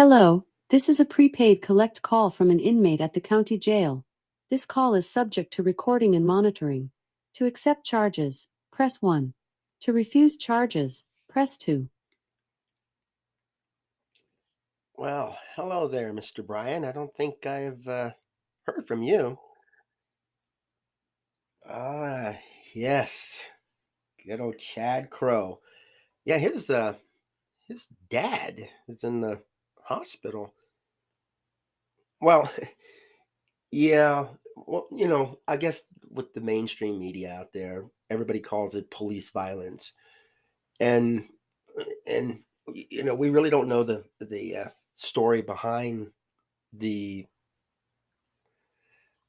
Hello, this is a prepaid collect call from an inmate at the county jail. This call is subject to recording and monitoring. To accept charges, press 1. To refuse charges, press 2. Well, hello there, Mr. Bryan. I don't think I've heard from you. Ah, yes, good old Chad Crow. Yeah, his dad is in the hospital. Well, yeah. Well, I guess with the mainstream media out there, everybody calls it police violence, and and we really don't know the story behind the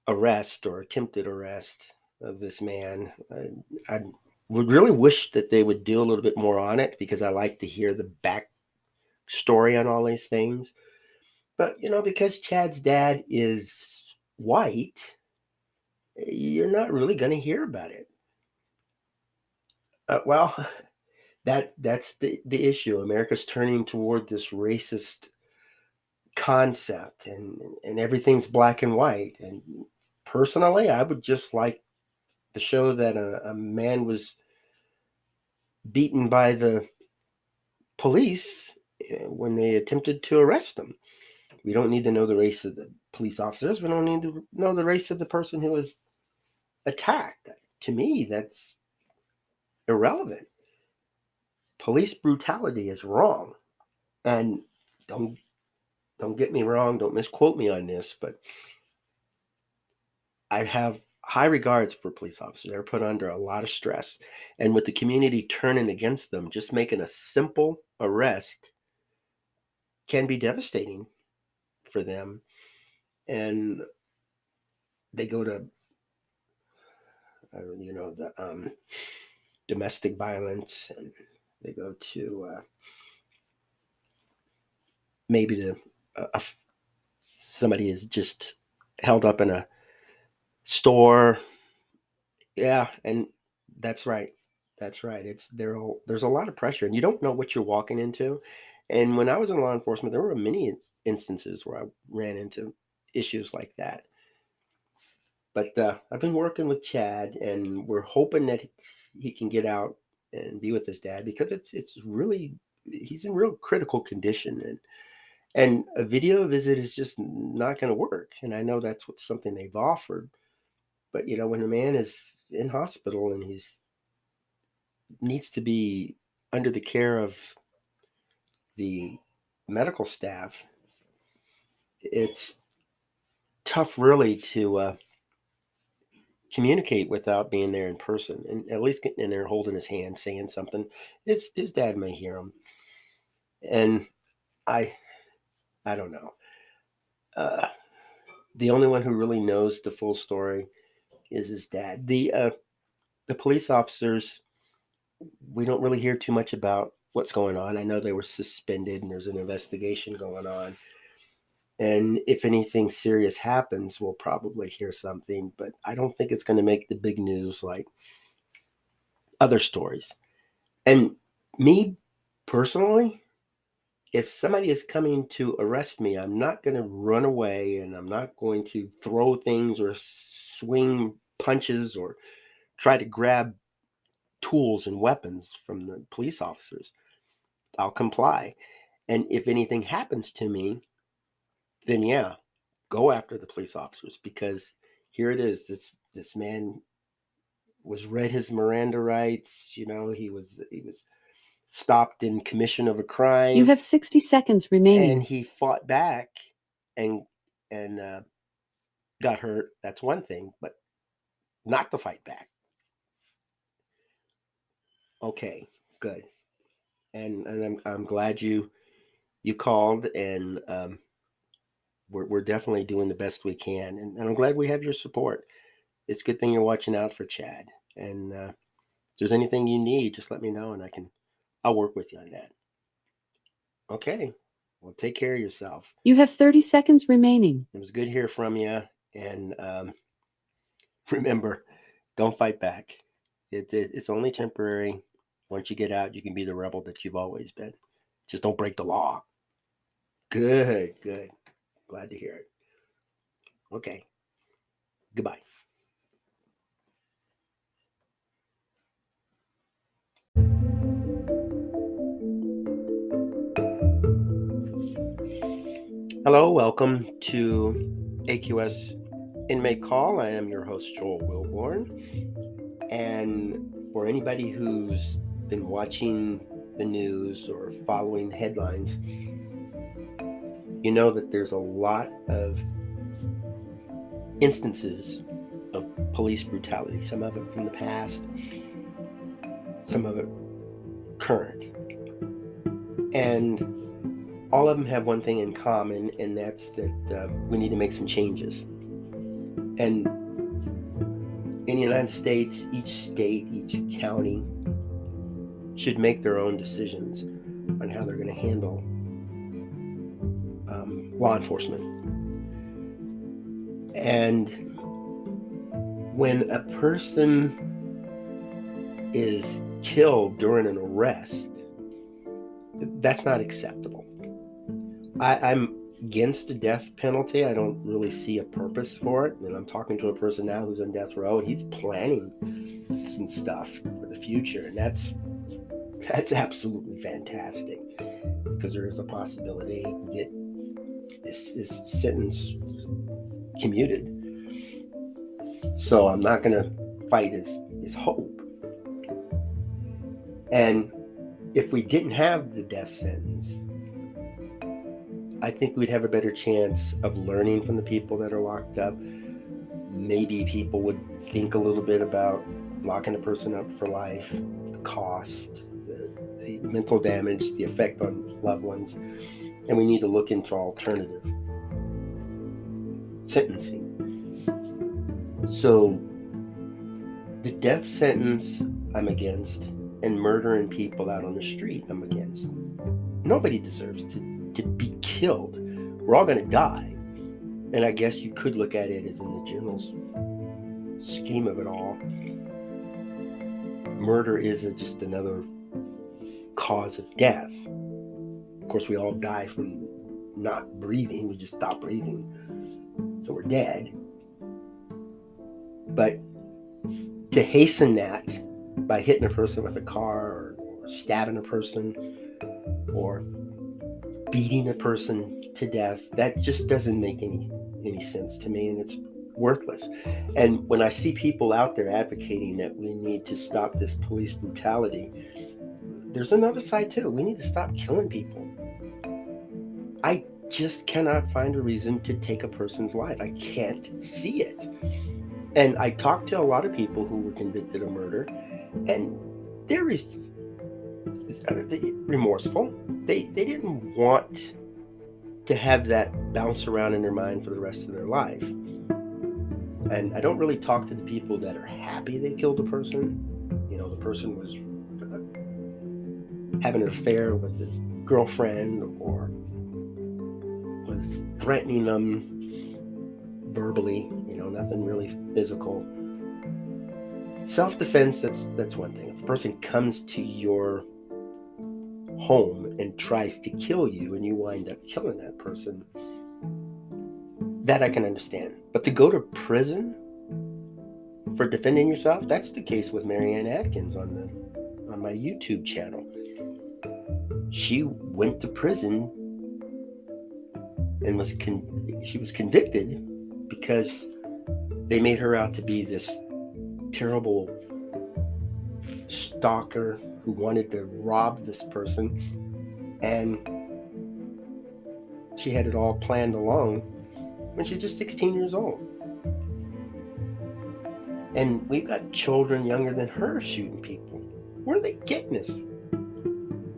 arrest or attempted arrest of this man. I would really wish that they would do a little bit more on it because I like to hear the back story on all these things. But because Chad's dad is white, you're not really going to hear about it. Well, that's the issue. America's turning toward this racist concept, and everything's black and white. And personally, I would just like to show that a man was beaten by the police when they attempted to arrest him. We don't need to know the race of the police officers. We don't need to know the race of the person who was attacked. To me, that's irrelevant. Police brutality is wrong. And don't don't get me wrong, don't misquote me on this, but I have high regards for police officers. They're put under a lot of stress. And with the community turning against them, just making a simple arrest can be devastating for them. And they go to the domestic violence, and they go to maybe somebody is just held up in a store. Yeah, and that's right. That's right. There's a lot of pressure, and you don't know what you're walking into. And when I was in law enforcement, there were many instances where I ran into issues like that. But I've been working with Chad, and we're hoping that he can get out and be with his dad because it's really he's in real critical condition, and a video visit is just not going to work. And I know that's something they've offered, but when a man is in hospital and he's needs to be under the care of the medical staff, it's tough really to communicate without being there in person, and at least getting in there holding his hand saying something. His dad may hear him, and i I don't know. uh, the only one who really knows the full story is his dad. The police officers, we don't really hear too much about what's going on. I know they were suspended and there's an investigation going on, and if anything serious happens we'll probably hear something, but I don't think it's going to make the big news like other stories. And me personally, if somebody is coming to arrest me, I'm not going to run away, and I'm not going to throw things or swing punches or try to grab tools and weapons from the police officers. I'll comply. And if anything happens to me, then yeah, go after the police officers, because here it is. This man was read his Miranda rights. He was stopped in commission of a You crime, have 60 seconds and remaining. he fought back and and got hurt. That's one thing, but not to fight back. Okay, good. And I'm glad you called, and we're definitely doing the best we can, and I'm glad we have your support. It's a good thing you're watching out for Chad, and if there's anything you need, just let me know, and I'll work with you on that. Okay, well, take care of yourself. You have 30 seconds remaining. It was good to hear from you, and remember, don't fight back. It's only temporary. Once you get out, you can be the rebel that you've always been. Just don't break the law. Good, good. Glad to hear it. Okay. Goodbye. Hello, welcome to AQS Inmate Call. I am your host, Joel Wilborn. And for anybody who's been watching the news or following headlines, you know that there's a lot of instances of police brutality, some of it from the past, some of it current. And all of them have one thing in common, and that's that we need to make some changes. And in the United States, each state, each county should make their own decisions on how they're going to handle law enforcement. And when a person is killed during an arrest, that's not acceptable. I'm against the death penalty. I don't really see a purpose for it. And I'm talking to a person now who's on death row, and he's planning some stuff for the future. And that's absolutely fantastic, because there is a possibility that this sentence commuted. So I'm not going to fight his hope. And if we didn't have the death sentence, I think we'd have a better chance of learning from the people that are locked up. Maybe people would think a little bit about locking a person up for life, the cost, the mental damage, the effect on loved ones. And we need to look into alternative sentencing. So the death sentence, I'm against, and murdering people out on the street, I'm against. Nobody deserves to be killed. We're all going to die. And I guess you could look at it as, in the general scheme of it all, murder is just another cause of death. Of course, we all die from not breathing. We just stop breathing. So we're dead. But to hasten that by hitting a person with a car, or stabbing a person, or beating a person to death, that just doesn't make any sense to me, and it's worthless. And when I see people out there advocating that we need to stop this police brutality, there's another side too. We need to stop killing people. I just cannot find a reason to take a person's life. I can't see it. And I talked to a lot of people who were convicted of murder, and they're remorseful. They didn't want to have that bounce around in their mind for the rest of their life. And I don't really talk to the people that are happy they killed a person. You know, the person was having an affair with his girlfriend, or was threatening them verbally, nothing really physical. Self-defense, that's one thing. If a person comes to your home and tries to kill you, and you wind up killing that person, that I can understand. But to go to prison for defending yourself, that's the case with Marianne Atkins on my YouTube channel. She went to prison and she was convicted because they made her out to be this terrible stalker who wanted to rob this person, and she had it all planned along when she's just 16 years old. And we've got children younger than her shooting people. Where are they getting this?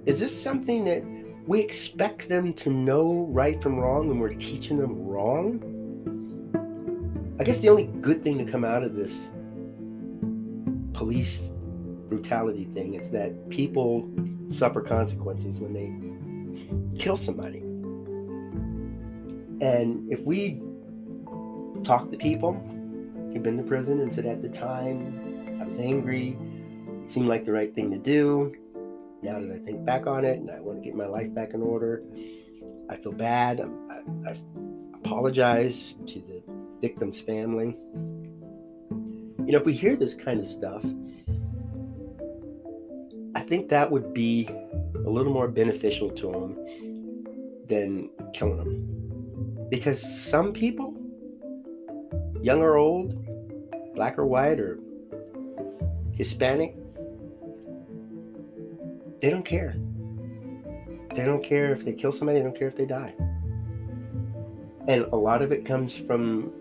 Is this something that we expect them to know right from wrong, and we're teaching them wrong? I guess the only good thing to come out of this police brutality thing is that people suffer consequences when they kill somebody. And if we talk to people who've been to prison and said, at the time I was angry, it seemed like the right thing to do. Now that I think back on it and I want to get my life back in order, I feel bad. I apologize to the victim's family. If we hear this kind of stuff, I think that would be a little more beneficial to them than killing them. Because some people, young or old, black or white or Hispanic, they don't care. They don't care if they kill somebody, they don't care if they die. And a lot of it comes from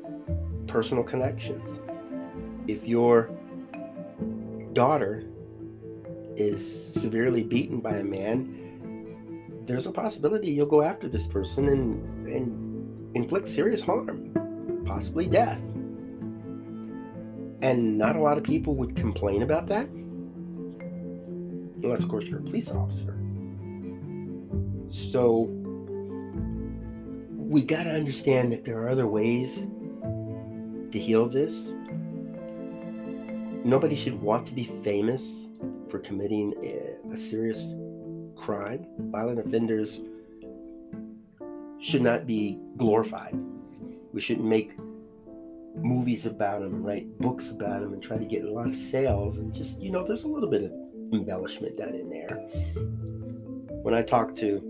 personal connections. If your daughter is severely beaten by a man, there's a possibility you'll go after this person and inflict serious harm, possibly death. And not a lot of people would complain about that, unless, of course, you're a police officer. So we got to understand that there are other ways to heal this. Nobody should want to be famous for committing a serious crime. Violent offenders should not be glorified. We shouldn't make movies about them and write books about them and try to get a lot of sales. And just, there's a little bit of embellishment done in there. When I talk to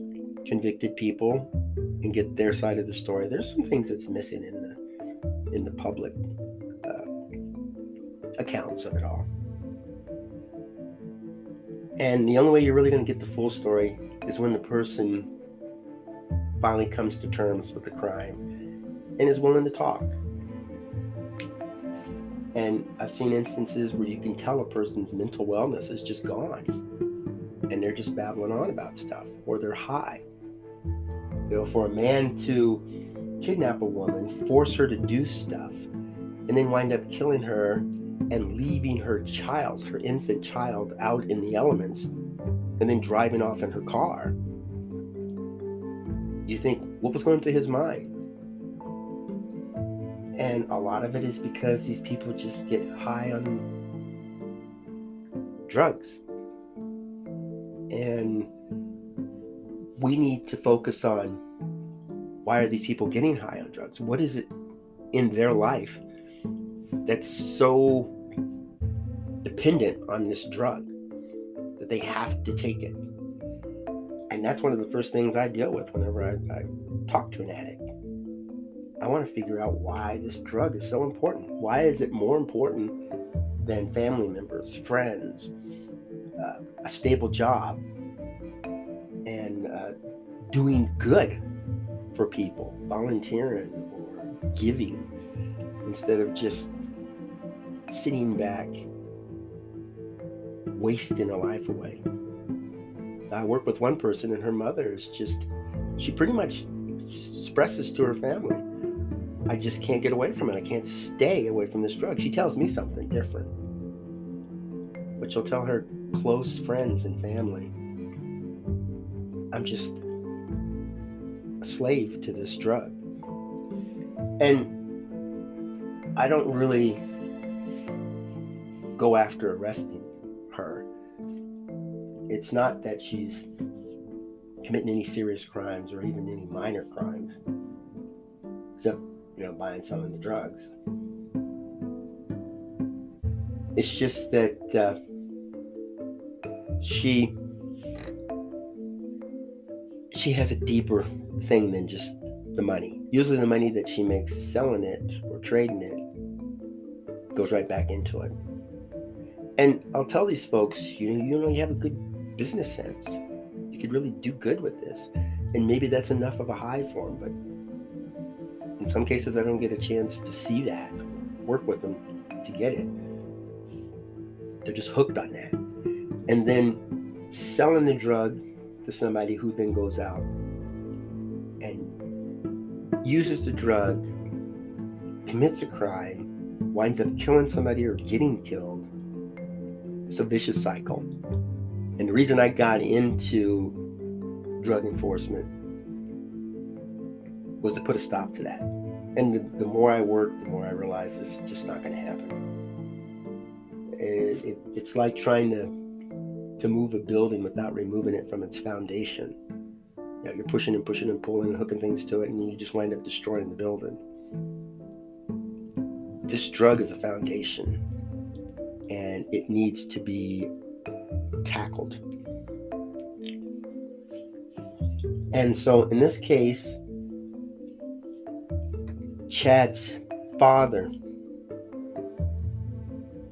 convicted people and get their side of the story, there's some things that's missing in the public accounts of it all. And the only way you're really going to get the full story is when the person finally comes to terms with the crime and is willing to talk. And I've seen instances where you can tell a person's mental wellness is just gone and they're just babbling on about stuff, or they're high. For a man to kidnap a woman, force her to do stuff, and then wind up killing her and leaving her child, her infant child, out in the elements, and then driving off in her car, you think, what was going through his mind? And a lot of it is because these people just get high on drugs. And we need to focus on, why are these people getting high on drugs? What is it in their life that's so dependent on this drug that they have to take it? And that's one of the first things I deal with whenever I talk to an addict. I want to figure out why this drug is so important. Why is it more important than family members, friends, a stable job, and doing good for people, volunteering or giving, instead of just sitting back, wasting a life away. I work with one person, and her mother is just, she pretty much expresses to her family, I just can't get away from it. I can't stay away from this drug. She tells me something different, but she'll tell her close friends and family, I'm just a slave to this drug. And I don't really go after arresting her. It's not that she's committing any serious crimes or even any minor crimes, except, buying some of the drugs. It's just that she has a deeper thing than just the money. Usually the money that she makes selling it or trading it goes right back into it. And I'll tell these folks, you have a good business sense. You could really do good with this. And maybe that's enough of a high for them, but in some cases I don't get a chance to see that, work with them to get it. They're just hooked on that. And then selling the drug to somebody who then goes out and uses the drug, commits a crime, winds up killing somebody or getting killed. It's a vicious cycle. And the reason I got into drug enforcement was to put a stop to that. And the more I work, the more I realize this is just not going to happen. It's like trying to move a building without removing it from its foundation. You're pushing and pushing and pulling and hooking things to it, and you just wind up destroying the building. This drug is a foundation, and it needs to be tackled. And so in this case, Chad's father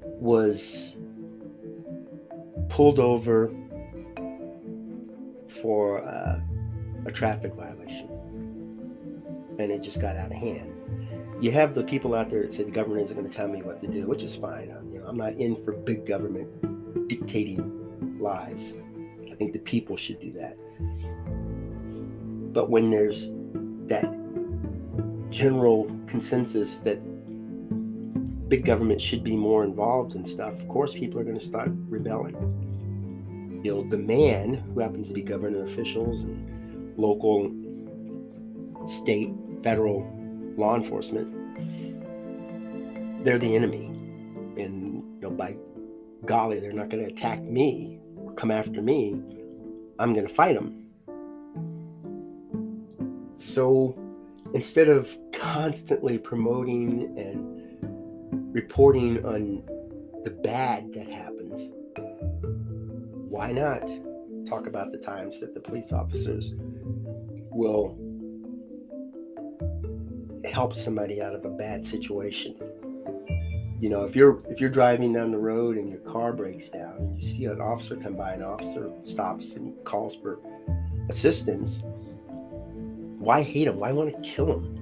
was pulled over for a traffic violation, and it just got out of hand. You have the people out there that say the government isn't going to tell me what to do, which is fine. I'm not in for big government dictating lives. I think the people should do that. But when there's that general consensus that big government should be more involved in stuff, of course people are going to start rebelling. The man who happens to be government officials and local, state, federal law enforcement, they're the enemy. And by golly, they're not going to attack me or come after me. I'm going to fight them. So instead of constantly promoting and reporting on the bad that happens, why not talk about the times that the police officers will help somebody out of a bad situation? If you're driving down the road and your car breaks down and you see an officer come by, an officer stops and calls for assistance, why hate him? Why want to kill him?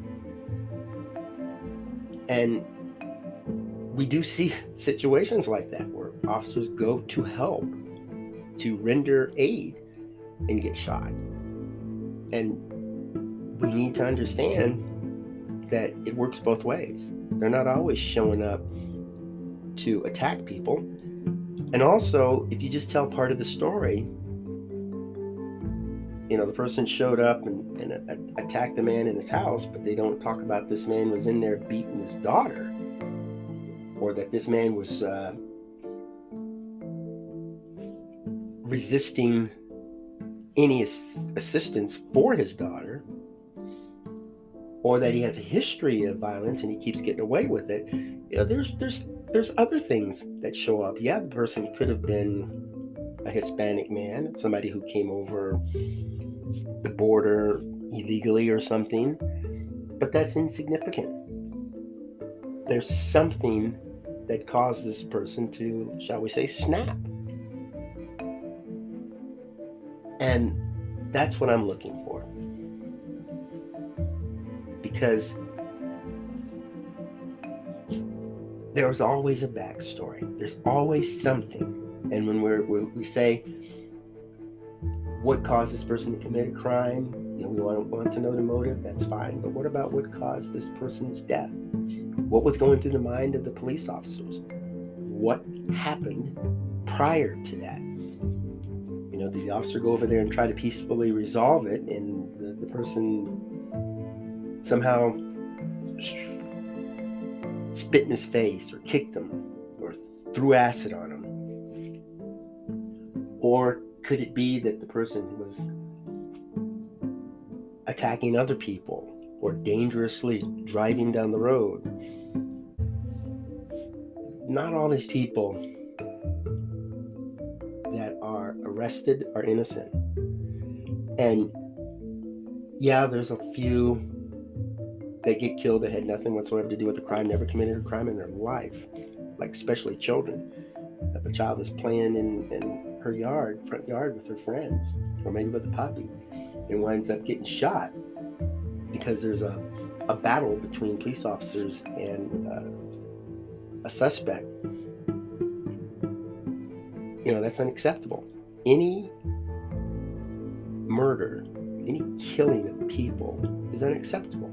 And we do see situations like that where officers go to help, to render aid, and get shot. And we need to understand that it works both ways. They're not always showing up to attack people. And also, if you just tell part of the story, the person showed up and attacked the man in his house, but they don't talk about this man was in there beating his daughter, or that this man was resisting any assistance for his daughter, or that he has a history of violence and he keeps getting away with it. There's other things that show up. Yeah, the person could have been a Hispanic man, somebody who came over the border illegally or something, but that's insignificant. There's something that caused this person to, shall we say, snap. And that's what I'm looking for. Because there's always a backstory. There's always something. And when we say, what caused this person to commit a crime? We want to know the motive, that's fine. But what about what caused this person's death? What was going through the mind of the police officers? What happened prior to that? Did the officer go over there and try to peacefully resolve it, and the person somehow spit in his face or kicked him or threw acid on him? Or could it be that the person was attacking other people or dangerously driving down the road? Not all these people that are arrested are innocent. And yeah, there's a few that get killed that had nothing whatsoever to do with the crime, never committed a crime in their life, like especially children. If a child is playing in her front yard with her friends, or maybe with a puppy, and winds up getting shot because there's a battle between police officers and a suspect, that's unacceptable. Any murder, any killing of people is unacceptable.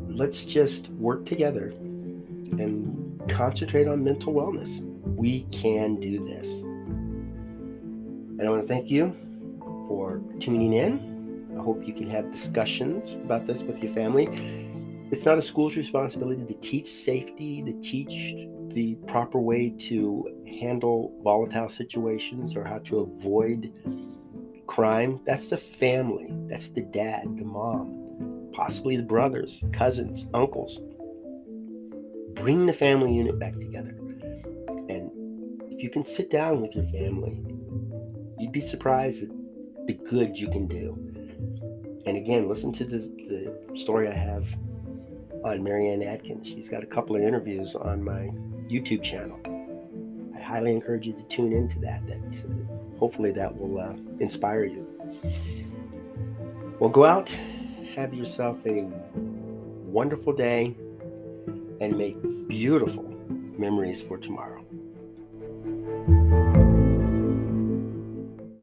Let's just work together and concentrate on mental wellness. We can do this. And I want to thank you for tuning in. I hope you can have discussions about this with your family. It's not a school's responsibility to teach safety, to teach the proper way to handle volatile situations or how to avoid crime, that's the family. That's the dad, the mom, possibly the brothers, cousins, uncles. Bring the family unit back together. And if you can sit down with your family, you'd be surprised at the good you can do. And again, listen to the story I have on Marianne Atkins. She's got a couple of interviews on my YouTube channel. I highly encourage you to tune into that. Hopefully that will inspire you. Well, go out, have yourself a wonderful day, and make beautiful memories for tomorrow.